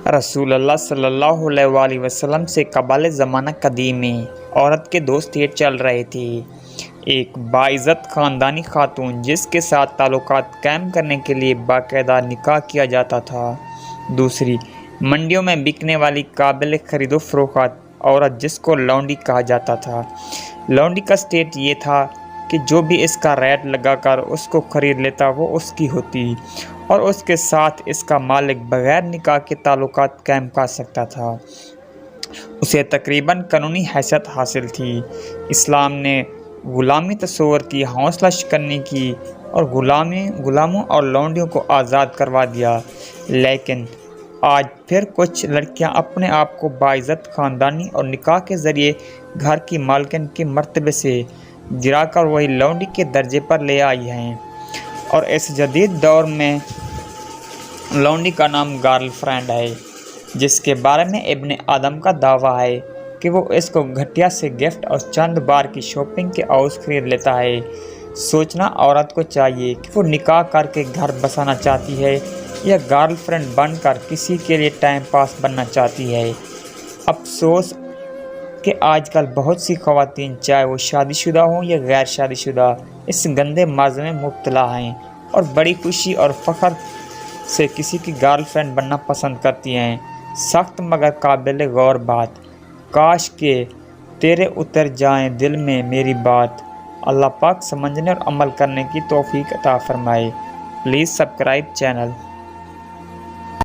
رسول اللہ صلی اللہ علیہ وآلہ وسلم سے قبل زمانہ قدیم میں عورت کے دوست یہ چل رہے تھے۔ ایک باعزت خاندانی خاتون جس کے ساتھ تعلقات قائم کرنے کے لیے باقاعدہ نکاح کیا جاتا تھا۔ دوسری، منڈیوں میں بکنے والی قابل خرید و فروخت عورت جس کو لونڈی کہا جاتا تھا۔ لونڈی کا اسٹیٹ یہ تھا کہ جو بھی اس کا ریٹ لگا کر اس کو خرید لیتا وہ اس کی ہوتی اور اس کے ساتھ اس کا مالک بغیر نکاح کے تعلقات قائم کر سکتا تھا۔ اسے تقریباً قانونی حیثیت حاصل تھی۔ اسلام نے غلامی تصور کی، حوصلہ شکنی کی اور غلاموں اور لونڈیوں کو آزاد کروا دیا، لیکن آج پھر کچھ لڑکیاں اپنے آپ کو باعزت خاندانی اور نکاح کے ذریعے گھر کی مالکن کے مرتبے سے گرا کر وہی لونڈی کے درجے پر لے آئی ہیں، اور اس جدید دور میں لونڈی کا نام گرل فرینڈ ہے، جس کے بارے میں ابن آدم کا دعویٰ ہے کہ وہ اس کو گھٹیا سے گفٹ اور چند بار کی شاپنگ کے عوض خرید لیتا ہے۔ سوچنا عورت کو چاہیے کہ وہ نکاح کر کے گھر بسانا چاہتی ہے یا گرل فرینڈ بن کر کسی کے لیے ٹائم پاس بننا چاہتی ہے۔ افسوس کہ آج کل بہت سی خواتین، چاہے وہ شادی شدہ ہوں یا غیر شادی شدہ، اس گندے مرض میں مبتلا ہیں اور بڑی خوشی اور فخر سے کسی کی گرل فرینڈ بننا پسند کرتی ہیں۔ سخت مگر قابل غور بات، کاش کہ تیرے اتر جائیں دل میں میری بات۔ اللہ پاک سمجھنے اور عمل کرنے کی توفیق عطا فرمائے۔ Please subscribe channel.